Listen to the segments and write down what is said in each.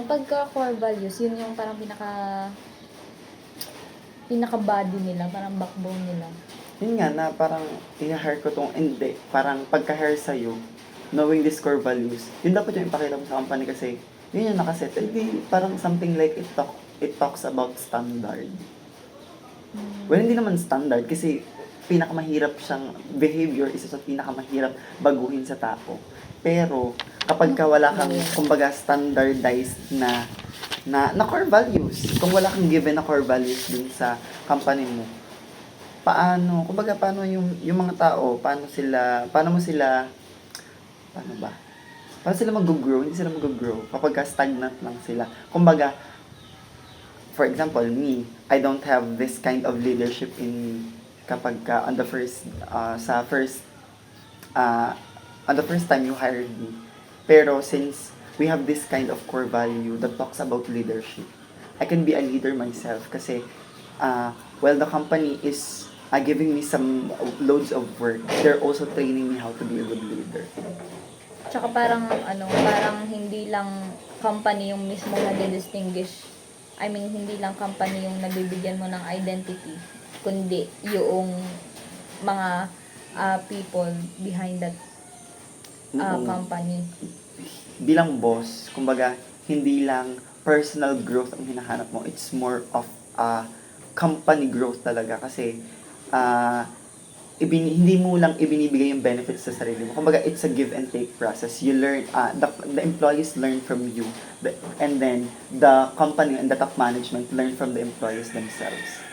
pagka core values, yun yung parang pinaka-body nila, parang backbone nila. Yun nga na parang i-hire ko tong, hindi, parang pagka-hire sa'yo, knowing these core values, yun dapat yung ipakita mo sa company kasi yun yung nakaset. Hindi, parang something like it talks about standard. Well, hindi naman standard kasi pinakamahirap siyang behavior, isa sa pinakamahirap baguhin sa tao. Pero kapag ka wala kang kumbaga standardized na core values, kung wala kang given na core values dun sa company mo, paano yung mga tao, paano ba? Paano sila mag-grow? Hindi sila mag-grow kapag ka stagnant lang sila. Kumbaga, for example, me, I don't have this kind of leadership in me kapag ka on the first time you hired me. Pero since we have this kind of core value that talks about leadership, I can be a leader myself kasi while the company is giving me some loads of work, they're also training me how to be a good leader. Tsaka parang hindi lang company yung mismo nade-distinguish. I mean, hindi lang company yung nabibigyan mo ng identity, kundi yung mga people behind that company. Bilang boss, kumbaga, hindi lang personal growth ang hinahanap mo. It's more of company growth talaga kasi hindi mo lang ibinibigay yung benefits sa sarili mo. Kumbaga, it's a give and take process. You learn, the employees learn from you, and then the company and the top management learn from the employees themselves.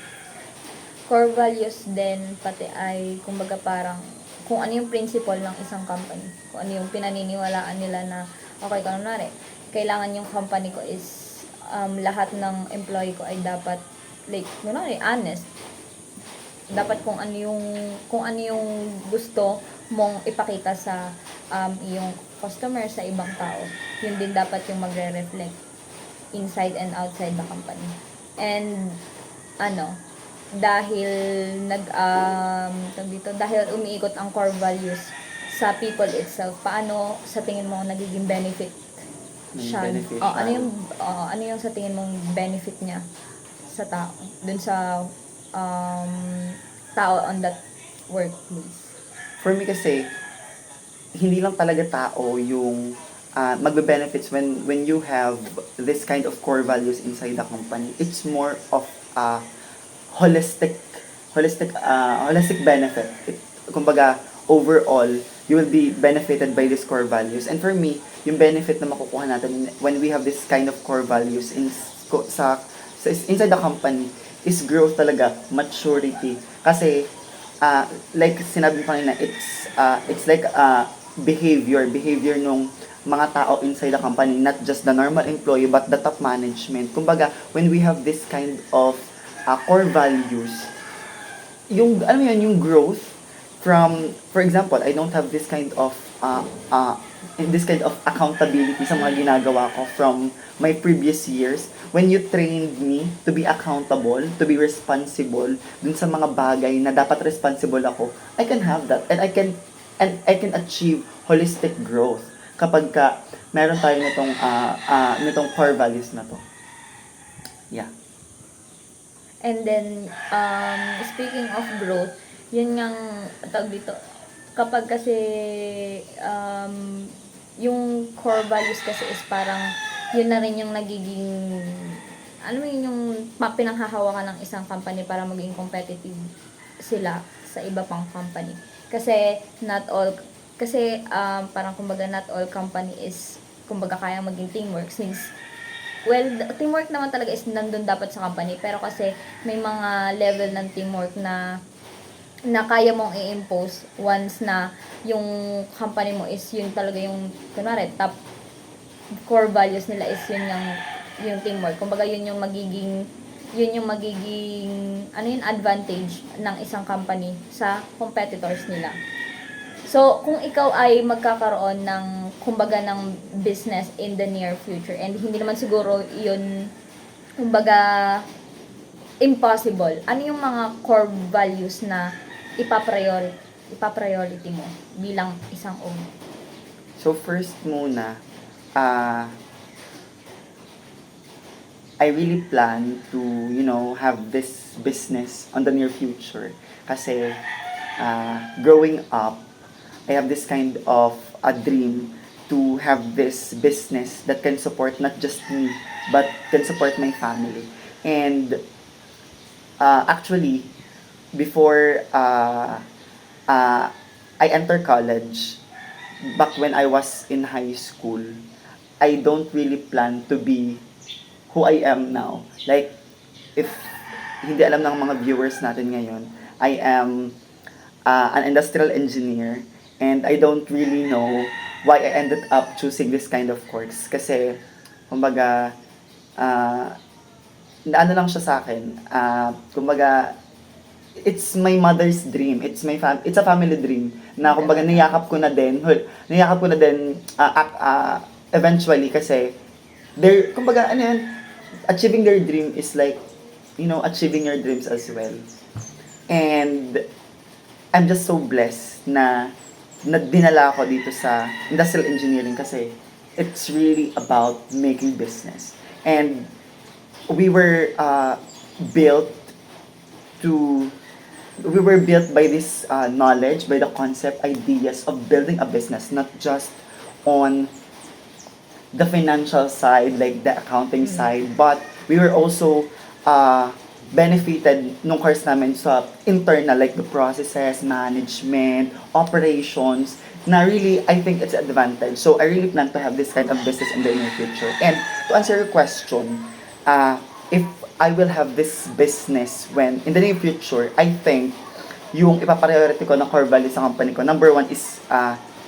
Core values din pati ay kumbaga parang kung ano yung principle ng isang company, kung ano yung pinaniniwalaan nila na okay, kunwari, kailangan yung company ko is lahat ng employee ko ay dapat like kunwari honest, dapat kung ano yung gusto mong ipakita sa iyong customer, sa ibang tao, yun din dapat yung magre-reflect inside and outside the company. And dahil dahil umiikot ang core values sa people itself, paano sa tingin mo nagiging benefit siya? Ano yung sa tingin mong benefit niya sa tao, dun sa tao on that workplace? For me kasi, hindi lang talaga tao yung magbe-benefits when you have this kind of core values inside the company. It's more of holistic benefit. Kumbaga, overall, you will be benefited by these core values. And for me, yung benefit na makukuha natin when we have this kind of core values inside the company is growth talaga, maturity. Kasi, like sinabi ko kanina, it's like behavior nung mga tao inside the company, not just the normal employee, but the top management. Kumbaga, when we have this kind of core values, yung growth from, for example, I don't have this kind of accountability sa mga ginagawa ko from my previous years. When you trained me to be accountable, to be responsible dun sa mga bagay na dapat responsible ako, I can have that and I can achieve holistic growth kapag ka meron tayo nitong core values na to. Yeah. And then, speaking of growth, yun ngang tawag dito, kapag kasi yung core values kasi is parang yun na rin yung nagiging yung pinanghahawakan ng isang company para maging competitive sila sa iba pang company. Kasi parang kumbaga not all company is kumbaga kaya maging teamwork since teamwork naman talaga is nandun dapat sa company, pero kasi may mga level ng teamwork na kaya mong i-impose once na yung company mo is yun talaga yung kunwari top core values nila is yun yung teamwork. Kumbaga yun yung magiging advantage ng isang company sa competitors nila. So, kung ikaw ay magkakaroon ng kumbaga ng business in the near future, and hindi naman siguro yun kumbaga impossible, ano yung mga core values na ipapriority mo bilang isang owner? So first muna, I really plan to, have this business on the near future. Kasi, growing up, I have this kind of a dream to have this business that can support not just me, but can support my family. And actually, before I enter college, back when I was in high school, I don't really plan to be who I am now. Like, if hindi alam ng mga viewers natin ngayon, I am an industrial engineer, and I don't really know why I ended up choosing this kind of course. Kasi, kumbaga, uh, ano lang siya sa akin, kumbaga, it's my mother's dream. It's a family dream na kumbaga niyakap ko na din. Eventually kasi kumbaga ano yun, achieving their dream is like, achieving your dreams as well. And I'm just so blessed na dinala ako dito sa industrial engineering kasi it's really about making business. And we were built to we were built by this knowledge, by the concept, ideas of building a business, not just on the financial side, like the accounting side, but we were also benefited nung course namin sa internal, like the processes, management, operations, na really, I think it's an advantage. So, I really plan to have this kind of business in the near future. And to answer your question, if I will have this business when, in the near future, I think, yung ipapriority ko na core value sa company ko, number one is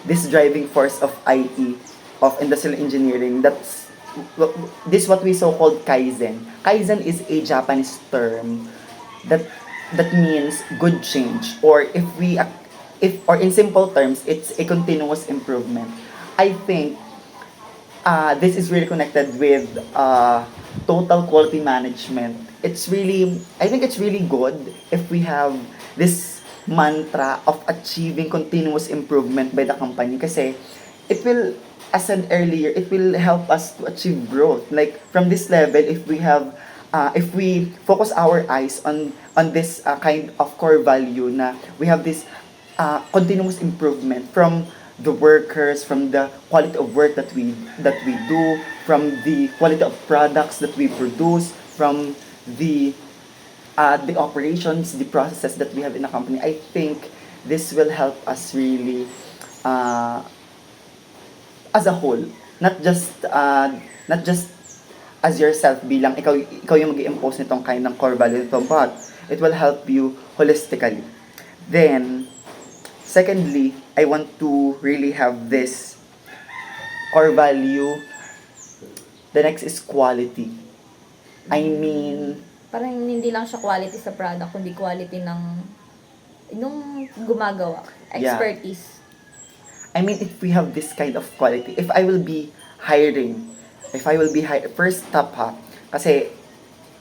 this driving force of IE, of industrial engineering. This what we so-called Kaizen. Kaizen is a Japanese term that means good change, or or in simple terms, it's a continuous improvement. I think this is really connected with total quality management. I think it's really good if we have this mantra of achieving continuous improvement by the company kasi it will, as said earlier, it will help us to achieve growth. Like from this level, if we focus our eyes on this kind of core value na we have this continuous improvement from the workers, from the quality of work that we do, from the quality of products that we produce, from the operations, the processes that we have in the company. I think this will help us really as a whole, not just as yourself bilang ikaw yung mag-i-impose nitong kind ng core value nito, but it will help you holistically. Then secondly, I want to really have this core value. The next is quality. I mean, Parang hindi lang siya quality sa product, kundi quality nung gumagawa. Yeah. Expertise. I mean, if we have this kind of quality, if I will be first step kasi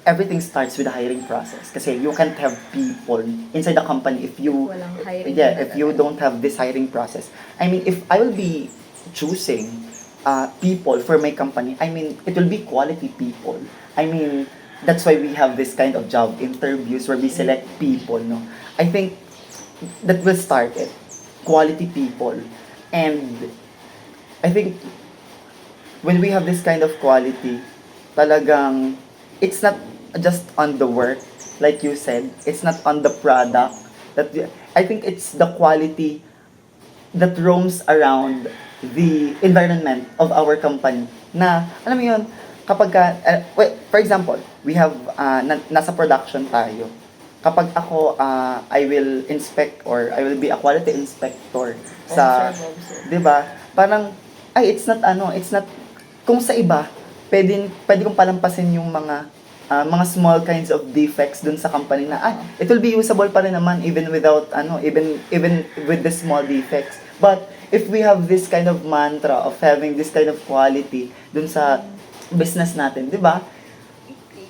everything starts with the hiring process. Kasi you can't have people inside the company if you Walang hiring if you don't have this hiring process. I mean, if I will be choosing people for my company, I mean, it will be quality people. I mean, that's why we have this kind of job interviews where we select people, no? I think that will start it. Quality people. And I think when we have this kind of quality, talagang it's not just on the work, like you said, it's not on the product. I think it's the quality that roams around the environment of our company. Na, alam mo yun, for example, we have, nasa production tayo. Kapag ako, I will inspect or I will be a quality inspector sa, Observe. 'di ba? Parang, it's not, kung sa iba, pwede kong palampasin yung mga small kinds of defects dun sa company na, it will be usable pa rin naman even without, even with the small defects. But, if we have this kind of mantra of having this kind of quality dun sa business natin, di ba?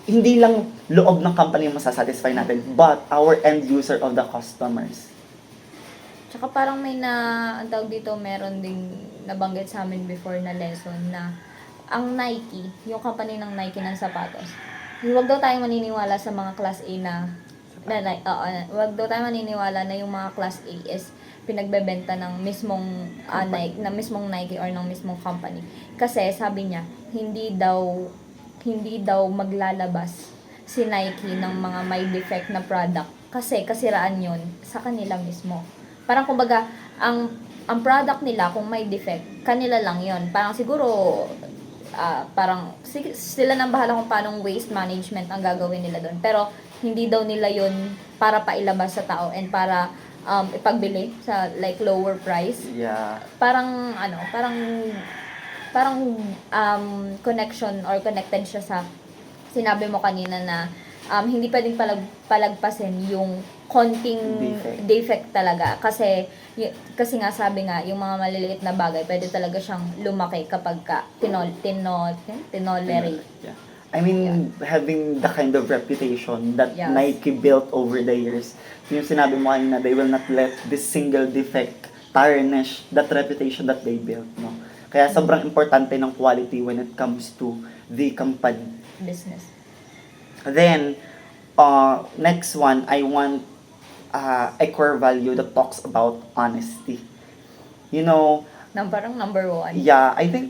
Hindi lang loob ng company yung masasatisfy natin, but our end user of the customers. Tsaka parang ang tawag dito, meron ding nabanggit sa amin before na lesson na ang Nike, yung company ng Nike ng sapatos, Huwag daw tayong maniniwala sa mga class A wag daw tayong maniniwala na yung mga class A is pinagbebenta ng mismong Nike or ng mismong company. Kasi sabi niya, hindi daw maglalabas si Nike ng mga may defect na product kasi kasiraan yun sa kanila mismo. Parang kumbaga, ang product nila kung may defect, kanila lang yun. Parang siguro sila nang bahala kung paano waste management ang gagawin nila doon. Pero hindi daw nila yun para pailabas sa tao and para ipagbili sa like lower price. Yeah. Parang connection or connected siya sa sinabi mo kanina na hindi pwedeng palagpasin yung konting defect talaga kasi nga sabi nga yung mga maliliit na bagay pwede talaga siyang lumaki kapag tinolerate. Yeah. I mean, having the kind of reputation that Yes. Nike built over the years, yung sinabi mo kanina, they will not let this single defect tarnish that reputation that they built, no? Kaya sobrang importante ng quality when it comes to the company. Business. Then, next one, I want a core value that talks about honesty. You know, Parang number 1. yeah, I think,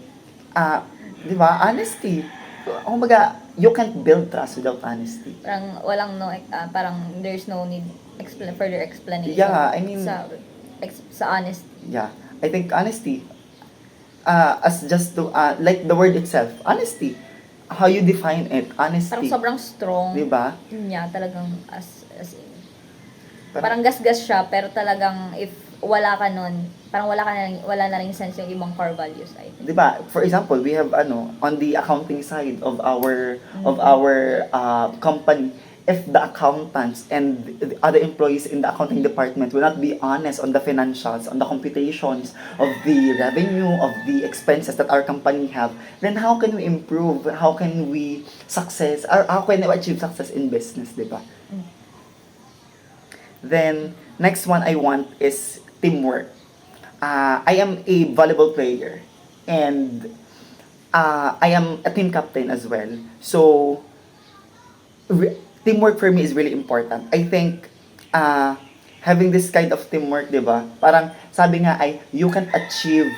di ba, honesty. Kumbaga, you can't build trust without honesty. Parang there's no need further explanation. Yeah, I mean, sa honest. yeah, I think honesty, as just to, like the word itself, honesty. How you define it, honesty. Parang sobrang strong. Di ba? Niya talagang as in. Parang gasgas siya pero talagang if wala ka nun, parang wala na ring sense yung ibang core values, I think. 'Di ba? For example, we have on the accounting side of our company, if the accountants and the other employees in the accounting department will not be honest on the financials, on the computations of the revenue, of the expenses that our company have, then how can we improve? How can we how can we achieve success in business, 'di ba? Then, next one I want is teamwork. I am a volleyball player and I am a team captain as well. So, teamwork for me is really important. I think having this kind of teamwork, 'di ba? Parang sabi nga ay you can achieve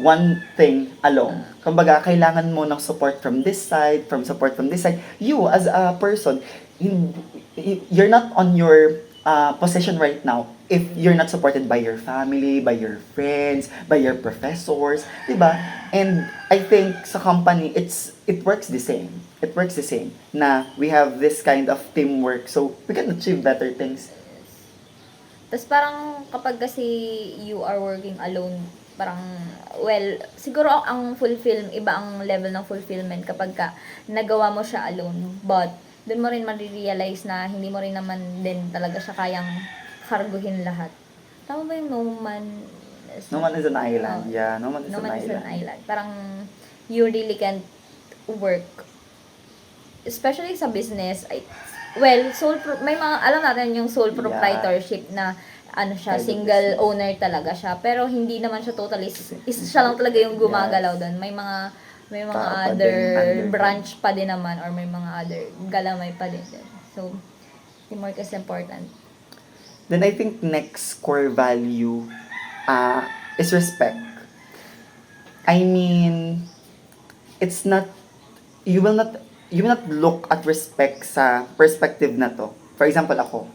one thing alone. Kumbaga, kailangan mo ng support from this side, support from this side. You as a person, you're not on your position right now if you're not supported by your family, by your friends, by your professors, 'di ba? And I think sa company it works the same. It works the same na we have this kind of teamwork so we can achieve better things. Tapos parang kapag kasi you are working alone, parang siguro iba ang level ng fulfillment kapag ka nagawa mo siya alone. But doon mo rin ma-realize na hindi mo rin naman din talaga siya kayang karguhin lahat. Tama ba yung no man is an island. Yeah, no man is an island. island. Parang you really can't work. Especially sa business. May mga, alam natin yung sole proprietorship na single owner talaga siya. Pero hindi naman siya totally, siya lang talaga yung gumagalaw doon. May mga other branch pa din naman or may mga other galamay pa din. So, teamwork is important. Then I think next core value is respect. I mean, it's not, you will not look at respect sa perspective na to. For example, ako,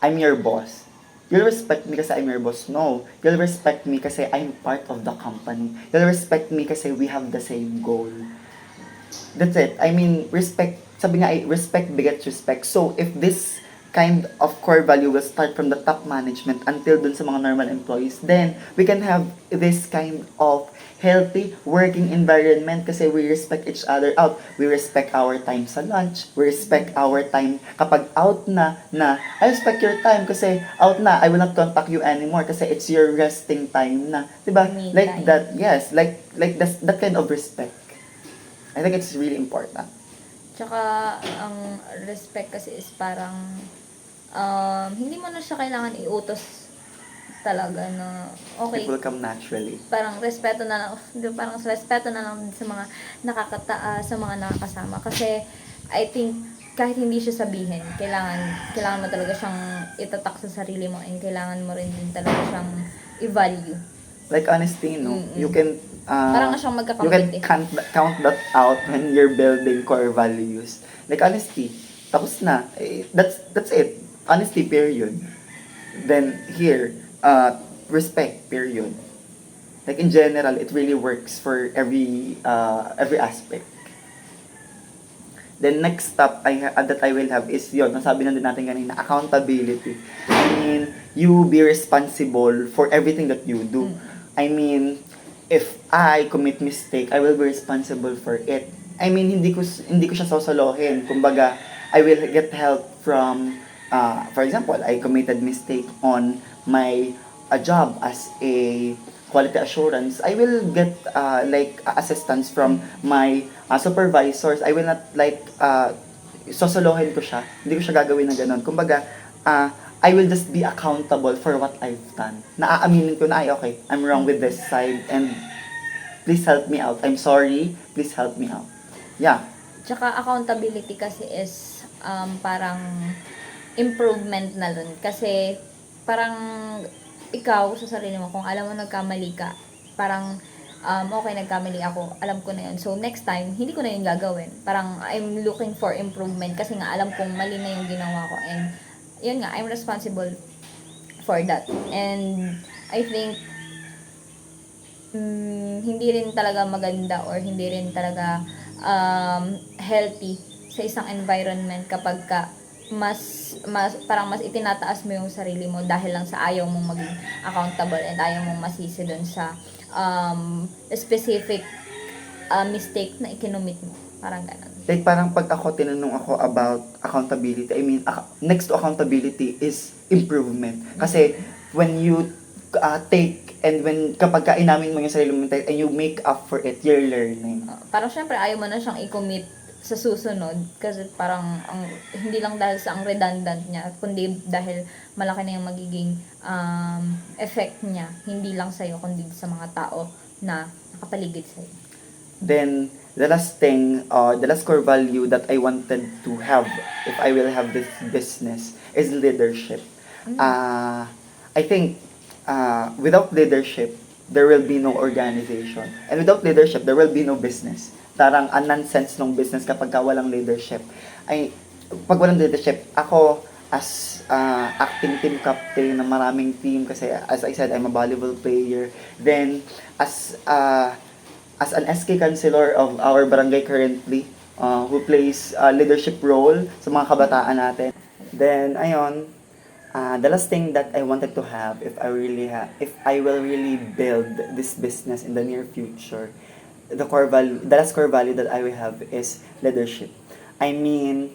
I'm your boss. You'll respect me kasi I'm your boss. No. You'll respect me kasi I'm part of the company. You'll respect me kasi we have the same goal. That's it. I mean, respect, sabi nga, respect begets respect. So, if this kind of core value will start from the top management until dun sa mga normal employees, then we can have this kind of healthy working environment kasi we respect each other out. We respect our time sa lunch. We respect our time kapag out na, I respect your time kasi out na, I will not contact you anymore kasi it's your resting time na. Diba? Me Like time. that, yes. Like that kind of respect. I think it's really important. Tsaka, ang respect kasi is parang, hindi mo na siya kailangan iutos talaga na, okay, It will come naturally. parang respeto na lang, respeto na lang sa mga sa mga nakakasama. Kasi, I think, kahit hindi siya sabihin, kailangan mo talaga siyang itatak sa sarili mo, and kailangan mo rin din talaga siyang i-value. Like honesty, no? Mm-mm. You can Parang nga siyang you magkakambit can count that out when you're building core values. Like honesty, tapos na. That's it. Honesty, period. Then here, respect, period. Like in general, it really works for every aspect. Then next step that I will have is yon, nasabi na din natin kanina, accountability. I mean, you be responsible for everything that you do. I mean, if I commit mistake, I will be responsible for it. I mean, hindi ko siya sosolohin. Kumbaga, I will get help from for example, I committed mistake on my a job as a quality assurance. I will get like assistance from my supervisors. I will not like sosolohin ko siya. Hindi ko siya gagawin na ganun. Kumbaga, I will just be accountable for what I've done. Naaaminin ko na, ay, okay, I'm wrong with this side and please help me out. I'm sorry, please help me out. Yeah. Tsaka accountability kasi is parang improvement na dun. Kasi parang ikaw sa sarili mo, kung alam mo nagkamali ka, parang okay, nagkamali ako, alam ko na yun. So, next time, hindi ko na yun gagawin. Parang, I'm looking for improvement kasi nga alam kong mali na yung ginawa ko. And, yun nga, I'm responsible for that. And, I think, hindi rin talaga maganda or hindi rin talaga healthy sa isang environment kapag ka parang mas itinataas mo yung sarili mo dahil lang sa ayaw mong maging accountable and ayaw mong masisi dun sa specific mistake na ikinumit mo. Parang ganun. Like parang pag tinanong ako about accountability, I mean, next to accountability is improvement. Kasi when you take and kapag inamin mo yung sarili mo and you make up for it, you're learning. Parang syempre ayaw mo na siyang i-commit sa susunod kasi parang hindi lang dahil sa ang redundant niya kundi dahil malaki na yung magiging effect niya hindi lang sa iyo kundi sa mga tao na nakapaligid sa iyo. Then the last thing, the last core value that I wanted to have if I will have this business is leadership. I think without leadership there will be no organization, and without leadership there will be no business. Tarang nonsense ng business kapag walang leadership. Pag walang leadership, ako as acting team captain ng maraming team kasi as I said, I'm a volleyball player. Then as an SK counselor of our barangay currently, who plays leadership role sa mga kabataan natin. Then ayun, the last thing that I wanted to have if I will really build this business in the near future, the last core value that I will have is leadership. I mean,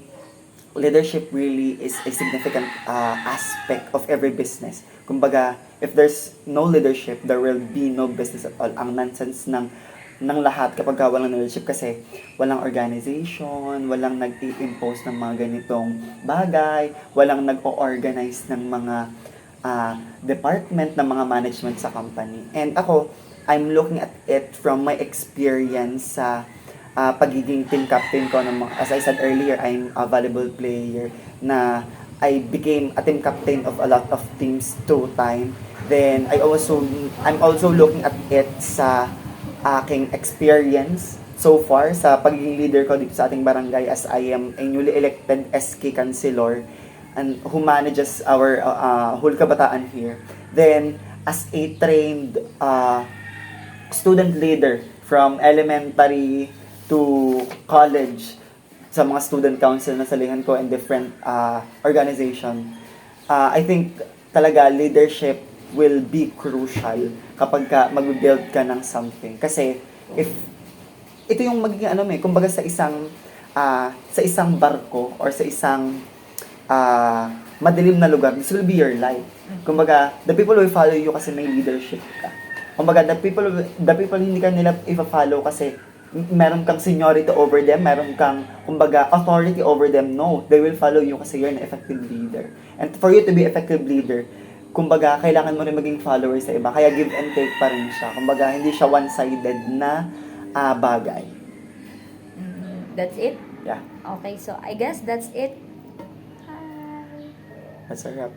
leadership really is a significant aspect of every business. Kumbaga, if there's no leadership, there will be no business at all. Ang nonsense ng lahat kapag walang leadership kasi walang organization, walang nag-i-impose ng mga ganitong bagay, walang nag-o-organize ng mga department, ng mga management sa company. And ako, I'm looking at it from my experience sa pagiging team captain ko. As I said earlier, I'm a volleyball player na I became a team captain of a lot of teams 2 times. Then, I'm also looking at it sa aking experience so far sa pagiging leader ko dito sa ating barangay as I am a newly elected SK Councilor and who manages our whole kabataan here. Then, as a trained student leader from elementary to college sa mga student council na salihan ko in different organization. I think talaga leadership will be crucial kapag mag-build ka ng something. Kasi if ito yung magiging kumbaga sa isang barko or sa isang madilim na lugar, this will be your life. Kumbaga, the people will follow you kasi may leadership ka. Kumbaga, the people hindi ka nila i-follow kasi meron kang seniority over them, meron kang, kumbaga, authority over them. No, they will follow you kasi you're an effective leader. And for you to be effective leader, kumbaga, kailangan mo rin maging follower sa iba. Kaya give and take pa rin siya. Kumbaga, hindi siya one-sided na bagay. That's it? Yeah, Okay, so I guess that's it. Hi! that's a wrap.